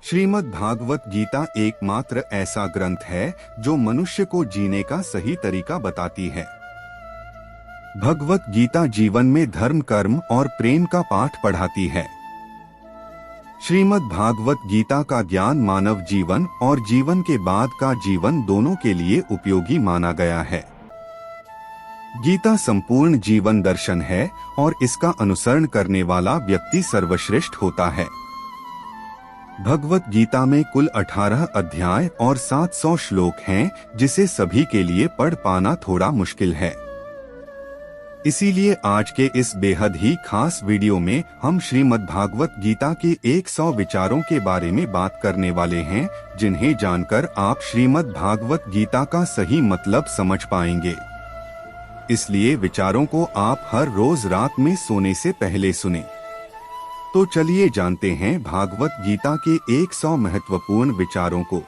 श्रीमद् भागवत गीता एकमात्र ऐसा ग्रंथ है जो मनुष्य को जीने का सही तरीका बताती है। भगवत गीता जीवन में धर्म, कर्म और प्रेम का पाठ पढ़ाती है। श्रीमद् भागवत गीता का ज्ञान मानव जीवन और जीवन के बाद का जीवन दोनों के लिए उपयोगी माना गया है। गीता संपूर्ण जीवन दर्शन है और इसका अनुसरण करने वाला व्यक्ति सर्वश्रेष्ठ होता है। भगवत गीता में कुल 18 अध्याय और 700 श्लोक हैं, जिसे सभी के लिए पढ़ पाना थोड़ा मुश्किल है। इसीलिए आज के इस बेहद ही खास वीडियो में हम श्रीमद् भागवत गीता के 100 विचारों के बारे में बात करने वाले हैं, जिन्हें जानकर आप श्रीमद् भागवत गीता का सही मतलब समझ पाएंगे। इसलिए विचारों को आप हर रोज रात में सोने से पहले सुनें। तो चलिए जानते हैं भागवत गीता के 100 महत्वपूर्ण विचारों को।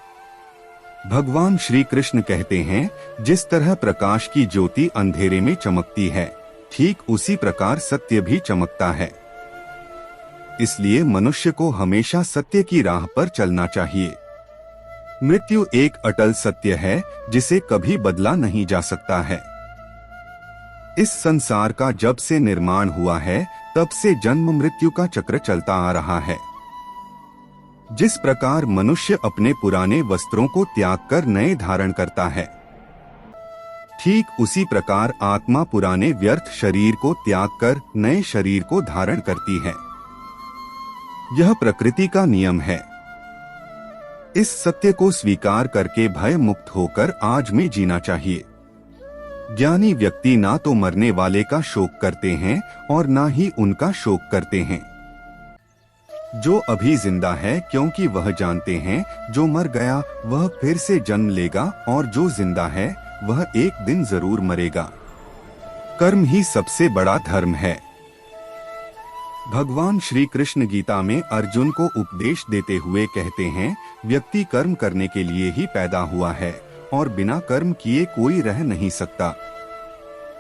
भगवान श्री कृष्ण कहते हैं, जिस तरह प्रकाश की ज्योति अंधेरे में चमकती है, ठीक उसी प्रकार सत्य भी चमकता है। इसलिए मनुष्य को हमेशा सत्य की राह पर चलना चाहिए। मृत्यु एक अटल सत्य है, जिसे कभी बदला नहीं जा सकता है। इस संसार का जब से निर्माण हुआ है, तब से जन्म मृत्यु का चक्र चलता आ रहा है। जिस प्रकार मनुष्य अपने पुराने वस्त्रों को त्याग कर नए धारण करता है, ठीक उसी प्रकार आत्मा पुराने व्यर्थ शरीर को त्याग कर नए शरीर को धारण करती है। यह प्रकृति का नियम है। इस सत्य को स्वीकार करके भय मुक्त होकर आज में जीना चाहिए। ज्ञानी व्यक्ति ना तो मरने वाले का शोक करते हैं और ना ही उनका शोक करते हैं। जो अभी जिंदा है, क्योंकि वह जानते हैं जो मर गया वह फिर से जन्म लेगा, और जो जिंदा है वह एक दिन जरूर मरेगा। कर्म ही सबसे बड़ा धर्म है। भगवान श्री कृष्ण गीता में अर्जुन को उपदेश देते हुए कहते हैं, व्यक्ति कर्म करने के लिए ही पैदा हुआ है और बिना कर्म किए कोई रह नहीं सकता।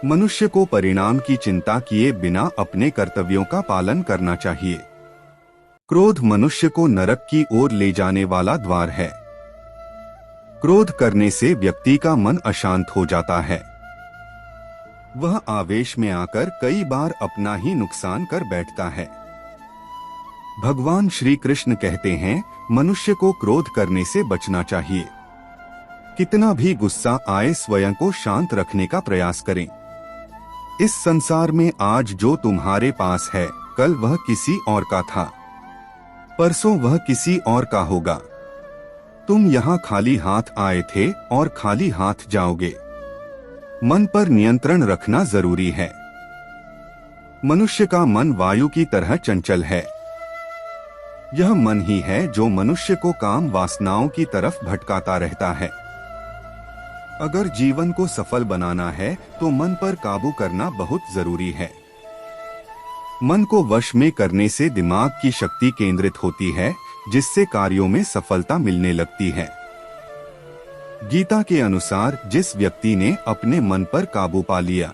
मनुष्य को परिणाम की चिंता किए बिना अपने कर्तव्यों का पालन करना चाहिए। क्रोध मनुष्य को नरक की ओर ले जाने वाला द्वार है। क्रोध करने से व्यक्ति का मन अशांत हो जाता है। वह आवेश में आकर कई बार अपना ही नुकसान कर बैठता है। भगवान श्री कृष्ण कहते हैं, मनुष्य को क्रोध करने से बचना चाहिए। कितना भी गुस्सा आए, स्वयं को शांत रखने का प्रयास करें। इस संसार में आज जो तुम्हारे पास है, कल वह किसी और का था, परसों वह किसी और का होगा। तुम यहाँ खाली हाथ आए थे और खाली हाथ जाओगे। मन पर नियंत्रण रखना जरूरी है। मनुष्य का मन वायु की तरह चंचल है। यह मन ही है जो मनुष्य को काम वासनाओं की तरफ भटकाता रहता है। अगर जीवन को सफल बनाना है तो मन पर काबू करना बहुत जरूरी है। मन को वश में करने से दिमाग की शक्ति केंद्रित होती है, जिससे कार्यों में सफलता मिलने लगती है। गीता के अनुसार जिस व्यक्ति ने अपने मन पर काबू पा लिया,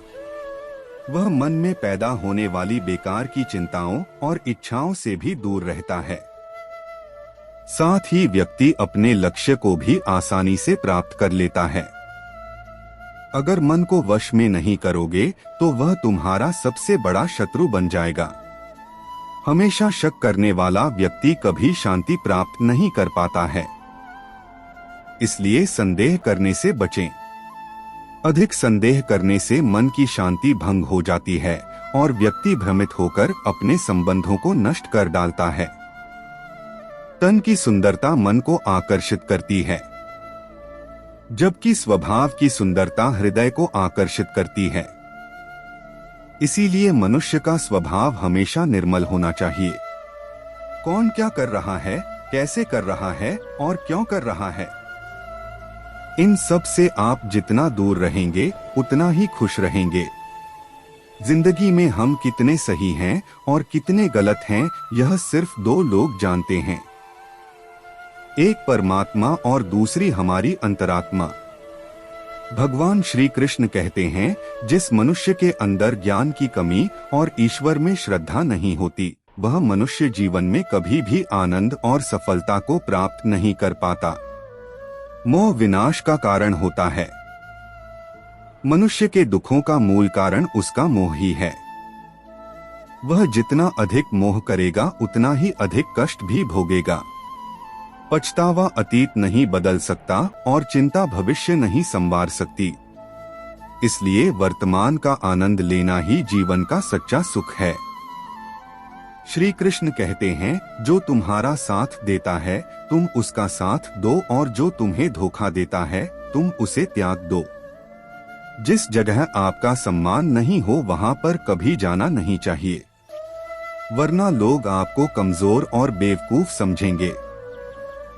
वह मन में पैदा होने वाली बेकार की चिंताओं और इच्छाओं से भी दूर रहता है। साथ ही व्यक्ति अपने लक्ष्य को भी आसानी से प्राप्त कर लेता है। अगर मन को वश में नहीं करोगे तो वह तुम्हारा सबसे बड़ा शत्रु बन जाएगा। हमेशा शक करने वाला व्यक्ति कभी शांति प्राप्त नहीं कर पाता है। इसलिए संदेह करने से बचें। अधिक संदेह करने से मन की शांति भंग हो जाती है और व्यक्ति भ्रमित होकर अपने संबंधों को नष्ट कर डालता है। तन की सुंदरता मन को आकर्षित करती है, जबकि स्वभाव की सुंदरता हृदय को आकर्षित करती है। इसीलिए मनुष्य का स्वभाव हमेशा निर्मल होना चाहिए। कौन क्या कर रहा है, कैसे कर रहा है और क्यों कर रहा है, इन सब से आप जितना दूर रहेंगे उतना ही खुश रहेंगे। जिंदगी में हम कितने सही हैं और कितने गलत हैं, यह सिर्फ दो लोग जानते हैं, एक परमात्मा और दूसरी हमारी अंतरात्मा। भगवान श्री कृष्ण कहते हैं, जिस मनुष्य के अंदर ज्ञान की कमी और ईश्वर में श्रद्धा नहीं होती, वह मनुष्य जीवन में कभी भी आनंद और सफलता को प्राप्त नहीं कर पाता। मोह विनाश का कारण होता है। मनुष्य के दुखों का मूल कारण उसका मोह ही है। वह जितना अधिक मोह करेगा उतना ही अधिक कष्ट भी भोगेगा। पछतावा अतीत नहीं बदल सकता और चिंता भविष्य नहीं संवार सकती। इसलिए वर्तमान का आनंद लेना ही जीवन का सच्चा सुख है। श्री कृष्ण कहते हैं, जो तुम्हारा साथ देता है तुम उसका साथ दो, और जो तुम्हें धोखा देता है तुम उसे त्याग दो। जिस जगह आपका सम्मान नहीं हो वहां पर कभी जाना नहीं चाहिए, वरना लोग आपको कमजोर और बेवकूफ समझेंगे।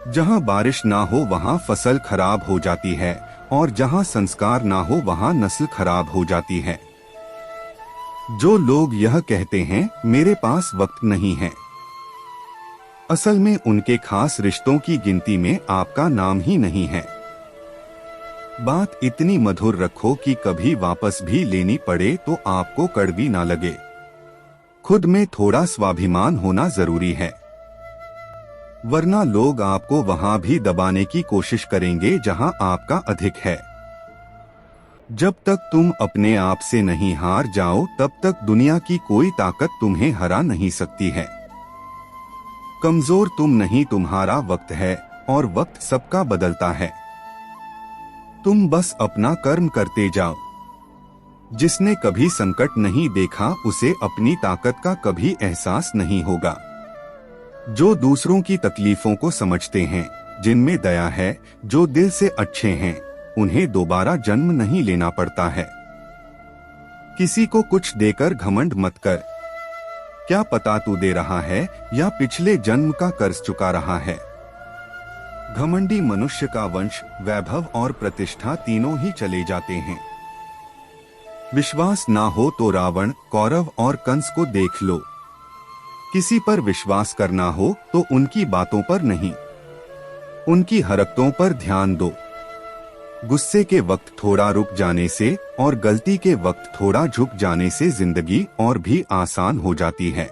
जहां बारिश ना हो वहां फसल खराब हो जाती है, और जहां संस्कार ना हो वहां नस्ल खराब हो जाती है। जो लोग यह कहते हैं मेरे पास वक्त नहीं है, असल में उनके खास रिश्तों की गिनती में आपका नाम ही नहीं है। बात इतनी मधुर रखो कि कभी वापस भी लेनी पड़े तो आपको कड़वी ना लगे। खुद में थोड़ा स्वाभिमान होना जरूरी है, वरना लोग आपको वहां भी दबाने की कोशिश करेंगे जहां आपका अधिक है। जब तक तुम अपने आप से नहीं हार जाओ तब तक दुनिया की कोई ताकत तुम्हें हरा नहीं सकती है। कमजोर तुम नहीं, तुम्हारा वक्त है, और वक्त सबका बदलता है। तुम बस अपना कर्म करते जाओ। जिसने कभी संकट नहीं देखा उसे अपनी ताकत का कभी एहसास नहीं होगा। जो दूसरों की तकलीफों को समझते हैं, जिनमें दया है, जो दिल से अच्छे हैं, उन्हें दोबारा जन्म नहीं लेना पड़ता है। किसी को कुछ देकर घमंड मत कर। क्या पता तू दे रहा है या पिछले जन्म का कर्ज चुका रहा है। घमंडी मनुष्य का वंश, वैभव और प्रतिष्ठा तीनों ही चले जाते हैं। विश्वास ना हो तो रावण, कौरव और कंस को देख लो। किसी पर विश्वास करना हो तो उनकी बातों पर नहीं, उनकी हरकतों पर ध्यान दो। गुस्से के वक्त थोड़ा रुक जाने से और गलती के वक्त थोड़ा झुक जाने से जिंदगी और भी आसान हो जाती है।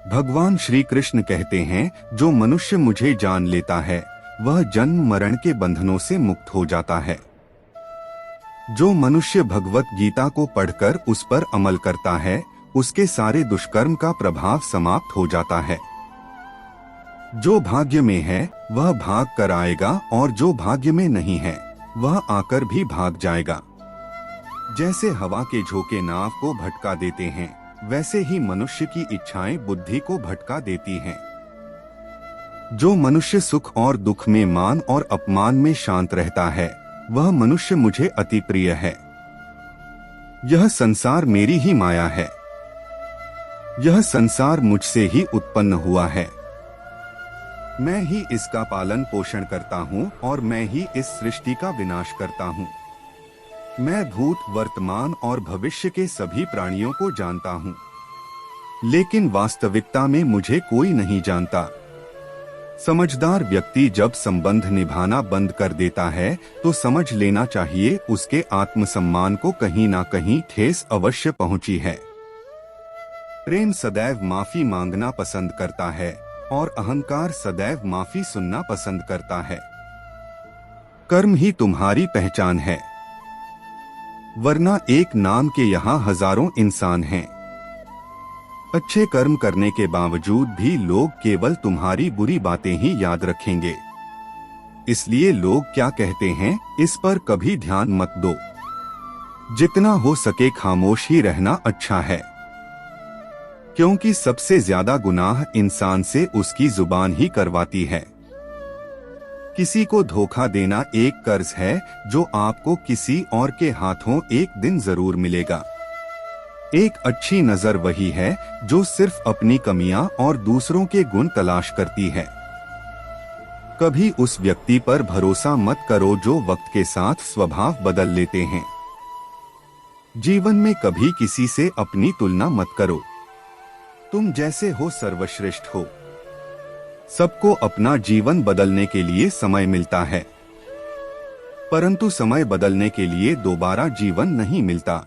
भगवान श्री कृष्ण कहते हैं, जो मनुष्य मुझे जान लेता है वह जन्म मरण के बंधनों से मुक्त हो जाता है। जो मनुष्य भगवत गीता को पढ़कर उस पर अमल करता है उसके सारे दुष्कर्म का प्रभाव समाप्त हो जाता है। जो भाग्य में है वह भाग कर आएगा, और जो भाग्य में नहीं है वह आकर भी भाग जाएगा। जैसे हवा के झोंके नाव को भटका देते हैं, वैसे ही मनुष्य की इच्छाएं बुद्धि को भटका देती हैं। जो मनुष्य सुख और दुख में, मान और अपमान में शांत रहता है वह मनुष्य मुझे अति प्रिय है। यह संसार मेरी ही माया है। यह संसार मुझसे ही उत्पन्न हुआ है। मैं ही इसका पालन पोषण करता हूँ और मैं ही इस सृष्टि का विनाश करता हूँ। मैं भूत, वर्तमान और भविष्य के सभी प्राणियों को जानता हूँ, लेकिन वास्तविकता में मुझे कोई नहीं जानता। समझदार व्यक्ति जब संबंध निभाना बंद कर देता है तो समझ लेना चाहिए उसके आत्मसम्मान को कहीं ना कहीं ठेस अवश्य पहुंची है। प्रेम सदैव माफी मांगना पसंद करता है और अहंकार सदैव माफी सुनना पसंद करता है। कर्म ही तुम्हारी पहचान है, वरना एक नाम के यहाँ हजारों इंसान हैं। अच्छे कर्म करने के बावजूद भी लोग केवल तुम्हारी बुरी बातें ही याद रखेंगे। इसलिए लोग क्या कहते हैं इस पर कभी ध्यान मत दो। जितना हो सके खामोश ही रहना अच्छा है, क्योंकि सबसे ज्यादा गुनाह इंसान से उसकी जुबान ही करवाती है। किसी को धोखा देना एक कर्ज है जो आपको किसी और के हाथों एक दिन जरूर मिलेगा। एक अच्छी नजर वही है जो सिर्फ अपनी कमियां और दूसरों के गुण तलाश करती है। कभी उस व्यक्ति पर भरोसा मत करो जो वक्त के साथ स्वभाव बदल लेते हैं। जीवन में कभी किसी से अपनी तुलना मत करो। तुम जैसे हो सर्वश्रेष्ठ हो। सबको अपना जीवन बदलने के लिए समय मिलता है, परंतु समय बदलने के लिए दोबारा जीवन नहीं मिलता।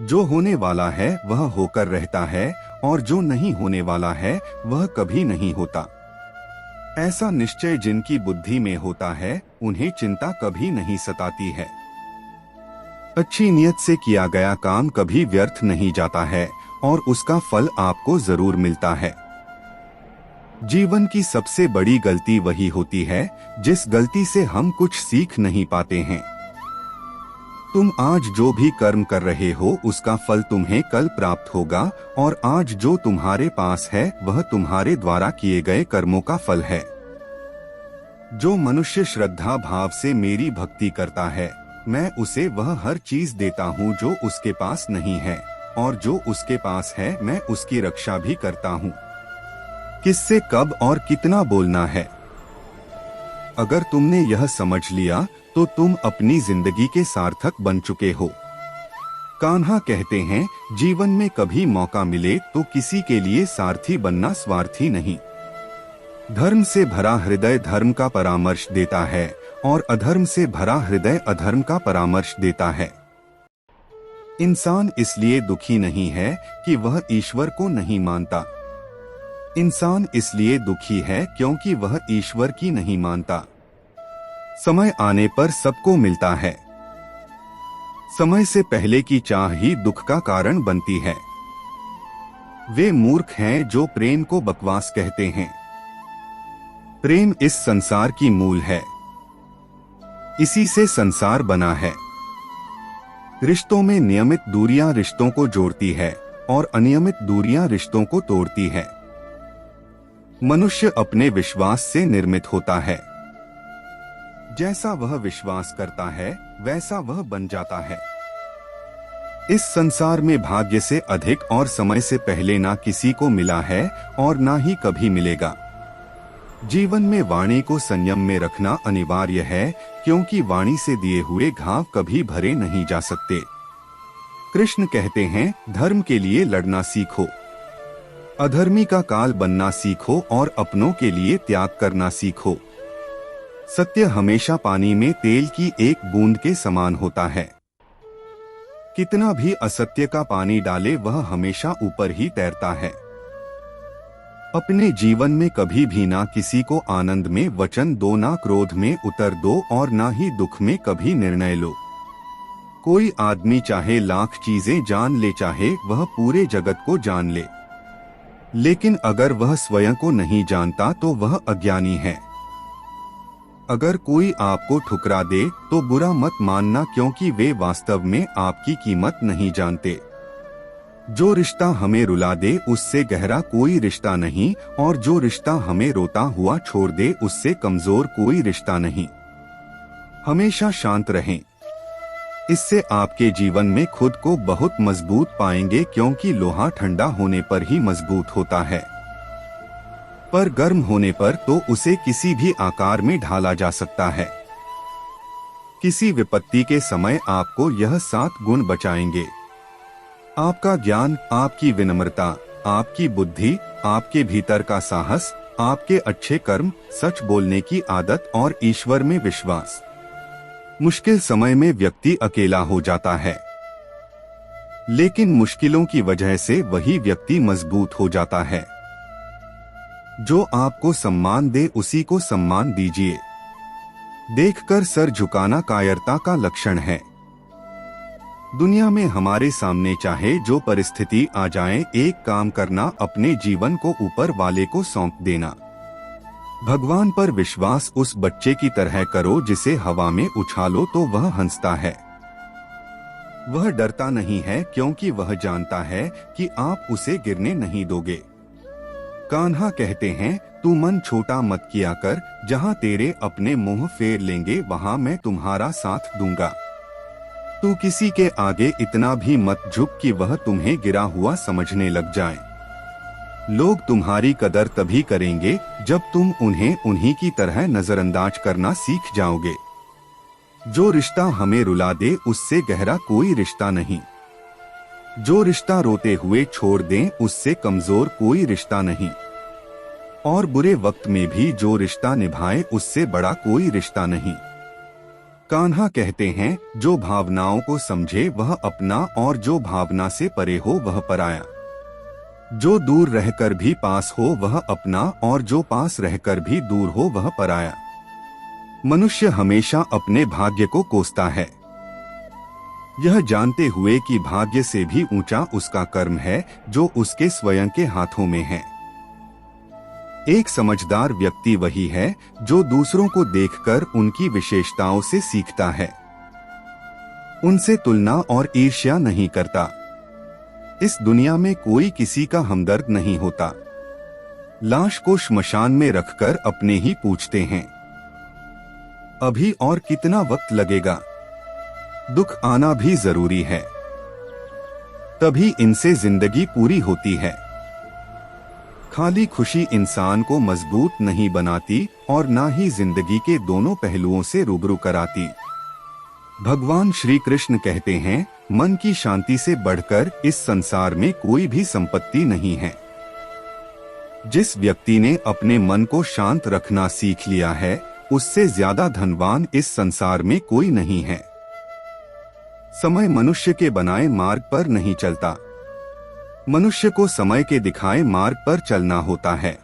जो होने वाला है वह होकर रहता है और जो नहीं होने वाला है वह कभी नहीं होता। ऐसा निश्चय जिनकी बुद्धि में होता है उन्हें चिंता कभी नहीं सताती है। अच्छी नियत से किया गया काम कभी व्यर्थ नहीं जाता है और उसका फल आपको जरूर मिलता है। जीवन की सबसे बड़ी गलती वही होती है जिस गलती से हम कुछ सीख नहीं पाते हैं। तुम आज जो भी कर्म कर रहे हो उसका फल तुम्हें कल प्राप्त होगा और आज जो तुम्हारे पास है वह तुम्हारे द्वारा किए गए कर्मों का फल है। जो मनुष्य श्रद्धा भाव से मेरी भक्ति करता है मैं उसे वह हर चीज देता हूँ जो उसके पास नहीं है, और जो उसके पास है मैं उसकी रक्षा भी करता हूँ। किससे कब और कितना बोलना है। अगर तुमने यह समझ लिया तो तुम अपनी जिंदगी के सार्थक बन चुके हो। कान्हा कहते हैं जीवन में कभी मौका मिले तो किसी के लिए सारथी बनना स्वार्थी नहीं। धर्म से भरा हृदय धर्म का परामर्श देता है और अधर्म से भरा हृदय अधर्म का परामर्श देता है। इंसान इसलिए दुखी नहीं है कि वह ईश्वर को नहीं मानता। इंसान इसलिए दुखी है क्योंकि वह ईश्वर की नहीं मानता। समय आने पर सबको मिलता है। समय से पहले की चाह ही दुख का कारण बनती है। वे मूर्ख हैं जो प्रेम को बकवास कहते हैं। प्रेम इस संसार की मूल है। इसी से संसार बना है। रिश्तों में नियमित दूरियां रिश्तों को जोड़ती है और अनियमित दूरियां रिश्तों को तोड़ती है। मनुष्य अपने विश्वास से निर्मित होता है। जैसा वह विश्वास करता है वैसा वह बन जाता है। इस संसार में भाग्य से अधिक और समय से पहले ना किसी को मिला है और ना ही कभी मिलेगा। जीवन में वाणी को संयम में रखना अनिवार्य है क्योंकि वाणी से दिए हुए घाव कभी भरे नहीं जा सकते। कृष्ण कहते हैं धर्म के लिए लड़ना सीखो, अधर्मी का काल बनना सीखो और अपनों के लिए त्याग करना सीखो। सत्य हमेशा पानी में तेल की एक बूंद के समान होता है। कितना भी असत्य का पानी डाले वह हमेशा ऊपर ही तैरता है। अपने जीवन में कभी भी ना किसी को आनंद में वचन दो, ना क्रोध में उतर दो और ना ही दुख में कभी निर्णय लो। कोई आदमी चाहे लाख चीजें जान ले, चाहे वह पूरे जगत को जान ले, लेकिन अगर वह स्वयं को नहीं जानता तो वह अज्ञानी है। अगर कोई आपको ठुकरा दे तो बुरा मत मानना क्योंकि वे वास्तव में आपकी कीमत नहीं जानते। जो रिश्ता हमें रुला दे उससे गहरा कोई रिश्ता नहीं, और जो रिश्ता हमें रोता हुआ छोड़ दे उससे कमजोर कोई रिश्ता नहीं। हमेशा शांत रहें। इससे आपके जीवन में खुद को बहुत मजबूत पाएंगे क्योंकि लोहा ठंडा होने पर ही मजबूत होता है, पर गर्म होने पर तो उसे किसी भी आकार में ढाला जा सकता है। किसी विपत्ति के समय आपको यह 7 गुण बचाएंगे। आपका ज्ञान, आपकी विनम्रता, आपकी बुद्धि, आपके भीतर का साहस, आपके अच्छे कर्म, सच बोलने की आदत और ईश्वर में विश्वास। मुश्किल समय में व्यक्ति अकेला हो जाता है, लेकिन मुश्किलों की वजह से वही व्यक्ति मजबूत हो जाता है। जो आपको सम्मान दे उसी को सम्मान दीजिए। देखकर सर झुकाना कायरता का लक्षण है। दुनिया में हमारे सामने चाहे जो परिस्थिति आ जाए, एक काम करना, अपने जीवन को ऊपर वाले को सौंप देना। भगवान पर विश्वास उस बच्चे की तरह करो जिसे हवा में उछालो तो वह हंसता है। वह डरता नहीं है क्योंकि वह जानता है कि आप उसे गिरने नहीं दोगे। कान्हा कहते हैं तू मन छोटा मत किया कर, जहाँ तेरे अपने मुंह फेर लेंगे वहाँ मैं तुम्हारा साथ दूंगा। तू किसी के आगे इतना भी मत झुक कि वह तुम्हें गिरा हुआ समझने लग जाए। लोग तुम्हारी कदर तभी करेंगे जब तुम उन्हें उन्हीं की तरह नजरअंदाज करना सीख जाओगे। जो रिश्ता हमें रुला दे उससे गहरा कोई रिश्ता नहीं। जो रिश्ता रोते हुए छोड़ दें उससे कमजोर कोई रिश्ता नहीं। और बुरे वक्त में भी जो रिश्ता निभाए उससे बड़ा कोई रिश्ता नहीं। कान्हा कहते हैं जो भावनाओं को समझे वह अपना, और जो भावना से परे हो वह पराया। जो दूर रहकर भी पास हो वह अपना, और जो पास रहकर भी दूर हो वह पराया। मनुष्य हमेशा अपने भाग्य को कोसता है, यह जानते हुए कि भाग्य से भी ऊंचा उसका कर्म है जो उसके स्वयं के हाथों में है। एक समझदार व्यक्ति वही है जो दूसरों को देखकर उनकी विशेषताओं से सीखता है, उनसे तुलना और ईर्ष्या नहीं करता। इस दुनिया में कोई किसी का हमदर्द नहीं होता। लाश को श्मशान में रखकर अपने ही पूछते हैं, अभी और कितना वक्त लगेगा? दुख आना भी जरूरी है, तभी इनसे जिंदगी पूरी होती है। खाली खुशी इंसान को मजबूत नहीं बनाती और ना ही जिंदगी के दोनों पहलुओं से रूबरू कराती। भगवान श्री कृष्ण कहते हैं, मन की शांति से बढ़कर इस संसार में कोई भी संपत्ति नहीं है। जिस व्यक्ति ने अपने मन को शांत रखना सीख लिया है, उससे ज्यादा धनवान इस संसार में कोई नहीं है। समय मनुष्य के बनाए मार्ग पर नहीं चलता, मनुष्य को समय के दिखाए मार्ग पर चलना होता है।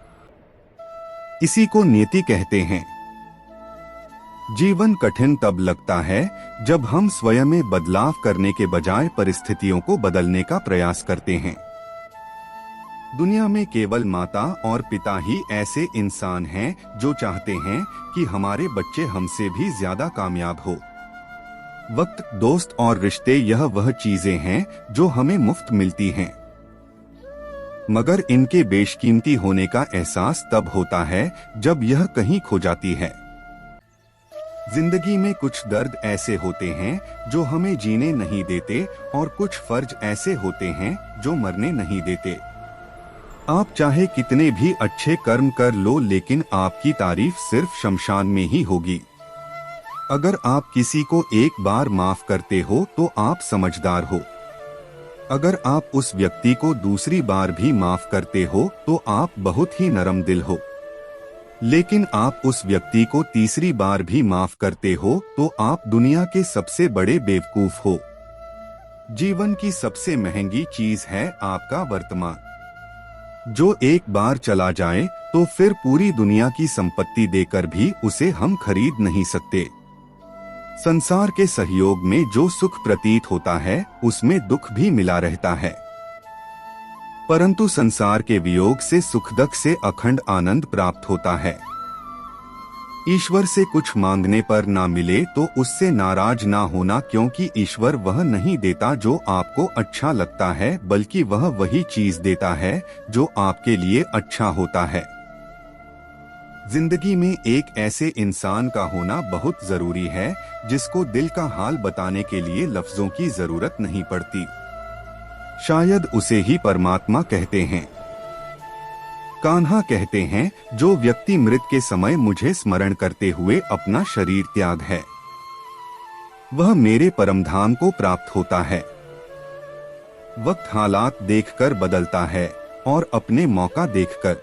इसी को नियति कहते हैं। जीवन कठिन तब लगता है जब हम स्वयं में बदलाव करने के बजाय परिस्थितियों को बदलने का प्रयास करते हैं। दुनिया में केवल माता और पिता ही ऐसे इंसान हैं जो चाहते हैं कि हमारे बच्चे हमसे भी ज्यादा कामयाब हो। वक्त, दोस्त और रिश्ते यह वह चीजें हैं जो हमें मुफ्त मिलती हैं, मगर इनके बेशकीमती होने का एहसास तब होता है जब यह कहीं खो जाती है। जिंदगी में कुछ दर्द ऐसे होते हैं जो हमें जीने नहीं देते और कुछ फर्ज ऐसे होते हैं जो मरने नहीं देते। आप चाहे कितने भी अच्छे कर्म कर लो, लेकिन आपकी तारीफ सिर्फ शमशान में ही होगी। अगर आप किसी को एक बार माफ करते हो तो आप समझदार हो। अगर आप उस व्यक्ति को दूसरी बार भी माफ करते हो तो आप बहुत ही नरम दिल हो। लेकिन आप उस व्यक्ति को तीसरी बार भी माफ करते हो तो आप दुनिया के सबसे बड़े बेवकूफ हो। जीवन की सबसे महंगी चीज है आपका वर्तमान, जो एक बार चला जाए तो फिर पूरी दुनिया की संपत्ति देकर भी उसे हम खरीद नहीं सकते। संसार के सहयोग में जो सुख प्रतीत होता है उसमें दुख भी मिला रहता है, परंतु संसार के वियोग से सुख दुख से अखंड आनंद प्राप्त होता है। ईश्वर से कुछ मांगने पर ना मिले तो उससे नाराज ना होना, क्योंकि ईश्वर वह नहीं देता जो आपको अच्छा लगता है, बल्कि वह वही चीज देता है जो आपके लिए अच्छा होता है। जिंदगी में एक ऐसे इंसान का होना बहुत जरूरी है जिसको दिल का हाल बताने के लिए लफ्जों की जरूरत नहीं पड़ती। शायद उसे ही परमात्मा कहते हैं। कान्हा कहते हैं, जो व्यक्ति मृत के समय मुझे स्मरण करते हुए अपना शरीर त्याग है, वह मेरे परमधाम को प्राप्त होता है। वक्त हालात देखकर बदलता है और अपने मौका देखकर।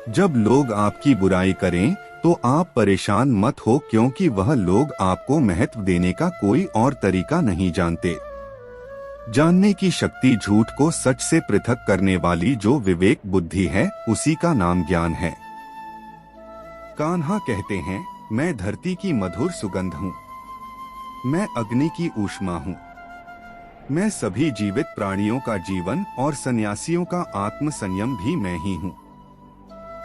जब लोग आपकी बुराई करें तो आप परेशान मत हो, क्योंकि वह लोग आपको महत्व देने का कोई और तरीका नहीं जानते। जानने की शक्ति झूठ को सच से पृथक करने वाली जो विवेक बुद्धि है, उसी का नाम ज्ञान है। कान्हा कहते हैं, मैं धरती की मधुर सुगंध हूँ, मैं अग्नि की ऊष्मा हूँ, मैं सभी जीवित प्राणियों का जीवन और सन्यासियों का आत्म संयम भी मैं ही हूँ।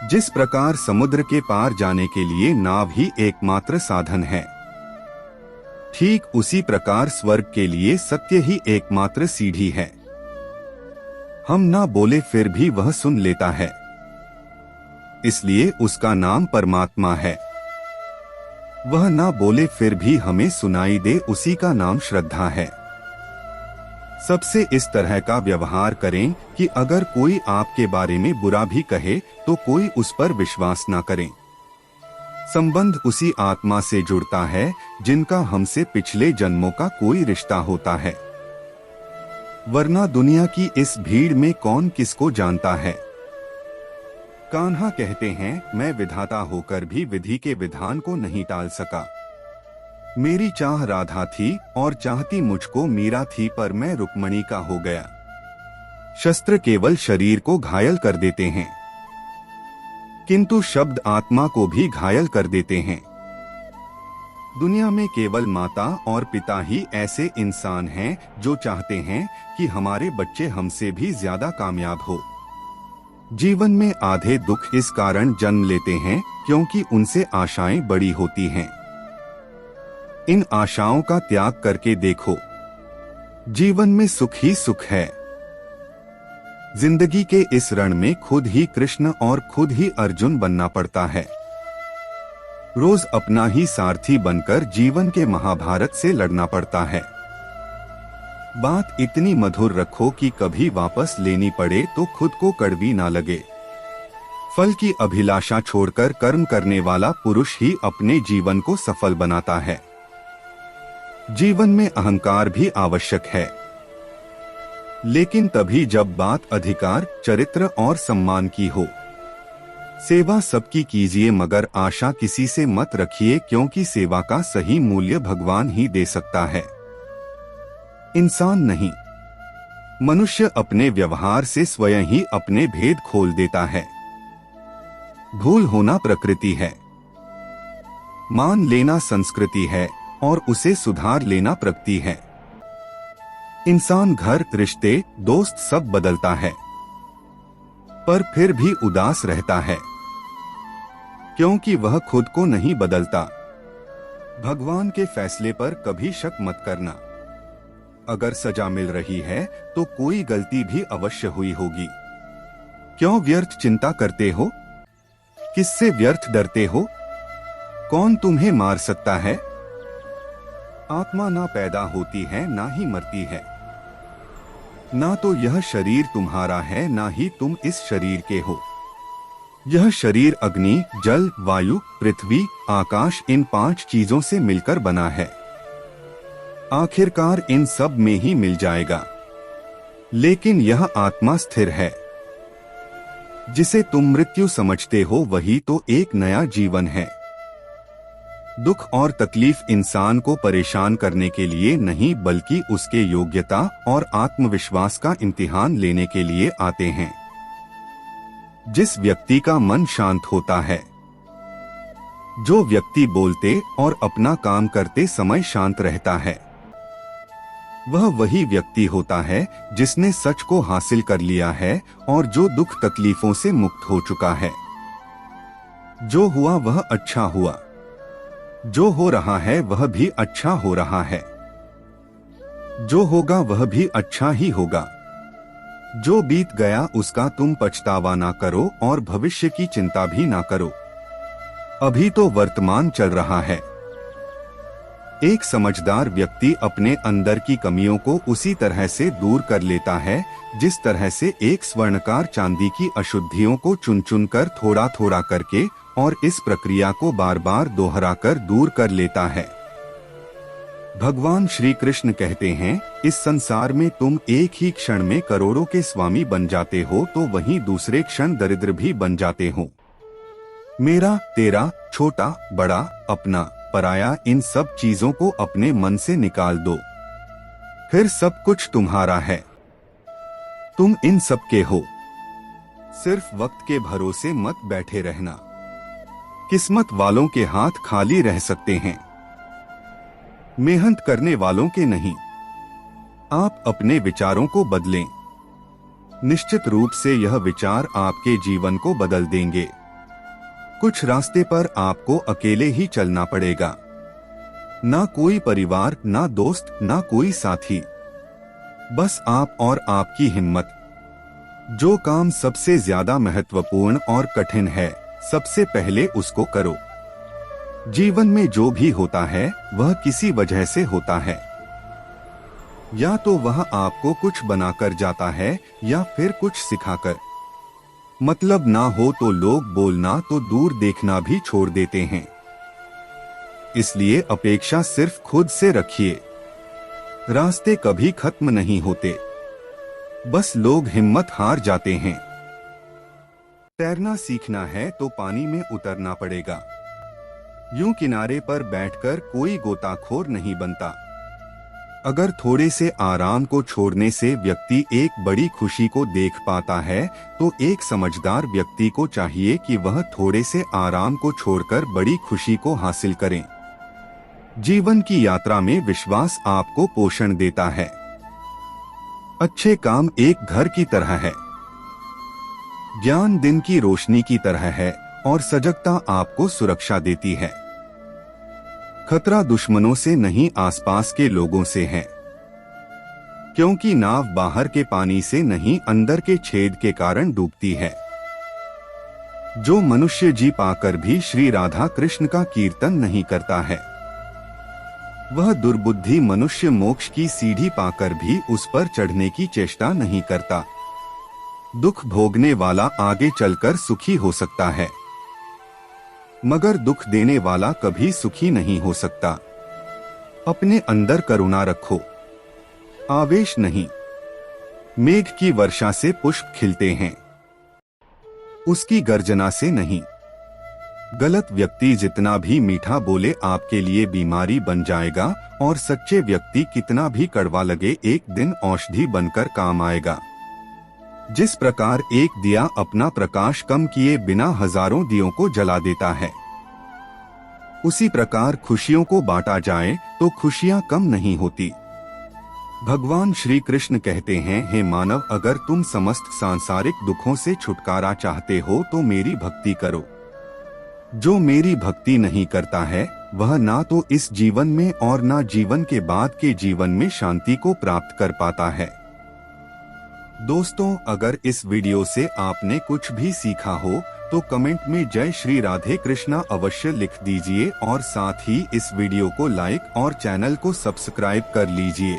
जिस प्रकार समुद्र के पार जाने के लिए नाव ही एकमात्र साधन है, ठीक उसी प्रकार स्वर्ग के लिए सत्य ही एकमात्र सीढ़ी है। हम ना बोले फिर भी वह सुन लेता है, इसलिए उसका नाम परमात्मा है। वह ना बोले फिर भी हमें सुनाई दे, उसी का नाम श्रद्धा है। सबसे इस तरह का व्यवहार करें कि अगर कोई आपके बारे में बुरा भी कहे तो कोई उस पर विश्वास ना करें। संबंध उसी आत्मा से जुड़ता है जिनका हमसे पिछले जन्मों का कोई रिश्ता होता है, वरना दुनिया की इस भीड़ में कौन किसको जानता है। कान्हा कहते हैं, मैं विधाता होकर भी विधि के विधान को नहीं टाल सका। मेरी चाह राधा थी और चाहती मुझको मीरा थी, पर मैं रुक्मणी का हो गया। शस्त्र केवल शरीर को घायल कर देते हैं, किंतु शब्द आत्मा को भी घायल कर देते हैं। दुनिया में केवल माता और पिता ही ऐसे इंसान हैं जो चाहते हैं कि हमारे बच्चे हमसे भी ज्यादा कामयाब हो। जीवन में आधे दुख इस कारण जन्म लेते हैं क्योंकि उनसे आशाएं बड़ी होती हैं। इन आशाओं का त्याग करके देखो, जीवन में सुख ही सुख है। जिंदगी के इस रण में खुद ही कृष्ण और खुद ही अर्जुन बनना पड़ता है। रोज अपना ही सारथी बनकर जीवन के महाभारत से लड़ना पड़ता है। बात इतनी मधुर रखो कि कभी वापस लेनी पड़े तो खुद को कड़वी ना लगे। फल की अभिलाषा छोड़कर कर्म करने वाला पुरुष ही अपने जीवन को सफल बनाता है। जीवन में अहंकार भी आवश्यक है, लेकिन तभी जब बात अधिकार, चरित्र और सम्मान की हो। सेवा सबकी कीजिए मगर आशा किसी से मत रखिए, क्योंकि सेवा का सही मूल्य भगवान ही दे सकता है, इंसान नहीं। मनुष्य अपने व्यवहार से स्वयं ही अपने भेद खोल देता है। भूल होना प्रकृति है, मान लेना संस्कृति है और उसे सुधार लेना प्रगति है। इंसान घर, रिश्ते, दोस्त सब बदलता है, पर फिर भी उदास रहता है, क्योंकि वह खुद को नहीं बदलता। भगवान के फैसले पर कभी शक मत करना। अगर सजा मिल रही है तो कोई गलती भी अवश्य हुई होगी। क्यों व्यर्थ चिंता करते हो? किससे व्यर्थ डरते हो? कौन तुम्हें मार सकता है? आत्मा ना पैदा होती है ना ही मरती है। ना तो यह शरीर तुम्हारा है ना ही तुम इस शरीर के हो। यह शरीर अग्नि, जल, वायु, पृथ्वी, आकाश इन 5 चीजों से मिलकर बना है। आखिरकार इन सब में ही मिल जाएगा, लेकिन यह आत्मा स्थिर है। जिसे तुम मृत्यु समझते हो वही तो एक नया जीवन है। दुख और तकलीफ इंसान को परेशान करने के लिए नहीं, बल्कि उसके योग्यता और आत्मविश्वास का इम्तिहान लेने के लिए आते हैं। जिस व्यक्ति का मन शांत होता है, जो व्यक्ति बोलते और अपना काम करते समय शांत रहता है, वह वही व्यक्ति होता है जिसने सच को हासिल कर लिया है और जो दुख तकलीफों से मुक्त हो चुका है। जो हुआ वह अच्छा हुआ, जो हो रहा है वह भी अच्छा हो रहा है, जो होगा वह भी अच्छा ही होगा। जो बीत गया उसका तुम पछतावा ना करो और भविष्य की चिंता भी ना करो। अभी तो वर्तमान चल रहा है। एक समझदार व्यक्ति अपने अंदर की कमियों को उसी तरह से दूर कर लेता है जिस तरह से एक स्वर्णकार चांदी की अशुद्धियों को चुन चुन कर थोड़ा थोड़ा करके और इस प्रक्रिया को बार बार दोहराकर दूर कर लेता है। भगवान श्री कृष्ण कहते हैं, इस संसार में तुम एक ही क्षण में करोड़ों के स्वामी बन जाते हो तो वहीं दूसरे क्षण दरिद्र भी बन जाते हो। मेरा, तेरा, छोटा, बड़ा, अपना, पराया, इन सब चीजों को अपने मन से निकाल दो, फिर सब कुछ तुम्हारा है। तुम इन सब के हो। सिर्फ वक्त के भरोसे मत बैठे रहना। किस्मत वालों के हाथ खाली रह सकते हैं, मेहनत करने वालों के नहीं। आप अपने विचारों को बदलें। निश्चित रूप से यह विचार आपके जीवन को बदल देंगे। कुछ रास्ते पर आपको अकेले ही चलना पड़ेगा। ना कोई परिवार, ना दोस्त, ना कोई साथी, बस आप और आपकी हिम्मत। जो काम सबसे ज्यादा महत्वपूर्ण और कठिन है, सबसे पहले उसको करो। जीवन में जो भी होता है वह किसी वजह से होता है। या तो वह आपको कुछ बनाकर जाता है या फिर कुछ सिखाकर। मतलब ना हो तो लोग बोलना तो दूर देखना भी छोड़ देते हैं। इसलिए अपेक्षा सिर्फ खुद से रखिए। रास्ते कभी खत्म नहीं होते, बस लोग हिम्मत हार जाते हैं। तैरना सीखना है तो पानी में उतरना पड़ेगा। यूं किनारे पर बैठकर कोई गोताखोर नहीं बनता। अगर थोड़े से आराम को छोड़ने से व्यक्ति एक बड़ी खुशी को देख पाता है, तो एक समझदार व्यक्ति को चाहिए कि वह थोड़े से आराम को छोड़कर बड़ी खुशी को हासिल करें। जीवन की यात्रा में विश्वास आपको पोषण देता है। अच्छे काम एक घर की तरह है, ज्ञान दिन की रोशनी की तरह है और सजगता आपको सुरक्षा देती है। खतरा दुश्मनों से नहीं, आसपास के लोगों से है, क्योंकि नाव बाहर के पानी से नहीं, अंदर के छेद के कारण डूबती है। जो मनुष्य जी पाकर भी श्री राधा कृष्ण का कीर्तन नहीं करता है, वह दुर्बुद्धि मनुष्य मोक्ष की सीढ़ी पाकर भी उस पर चढ़ने की चेष्टा नहीं करता। दुख भोगने वाला आगे चलकर सुखी हो सकता है, मगर दुख देने वाला कभी सुखी नहीं हो सकता। अपने अंदर करुणा रखो, आवेश नहीं। मेघ की वर्षा से पुष्प खिलते हैं, उसकी गर्जना से नहीं। गलत व्यक्ति जितना भी मीठा बोले आपके लिए बीमारी बन जाएगा, और सच्चे व्यक्ति कितना भी कड़वा लगे एक दिन औषधि बनकर काम आएगा। जिस प्रकार एक दिया अपना प्रकाश कम किए बिना हजारों दियों को जला देता है, उसी प्रकार खुशियों को बांटा जाए तो खुशियां कम नहीं होती। भगवान श्री कृष्ण कहते हैं, हे मानव, अगर तुम समस्त सांसारिक दुखों से छुटकारा चाहते हो तो मेरी भक्ति करो। जो मेरी भक्ति नहीं करता है, वह ना तो इस जीवन में और ना जीवन के बाद के जीवन में शांति को प्राप्त कर पाता है। दोस्तों, अगर इस वीडियो से आपने कुछ भी सीखा हो तो कमेंट में जय श्री राधे कृष्णा अवश्य लिख दीजिए और साथ ही इस वीडियो को लाइक और चैनल को सब्सक्राइब कर लीजिए।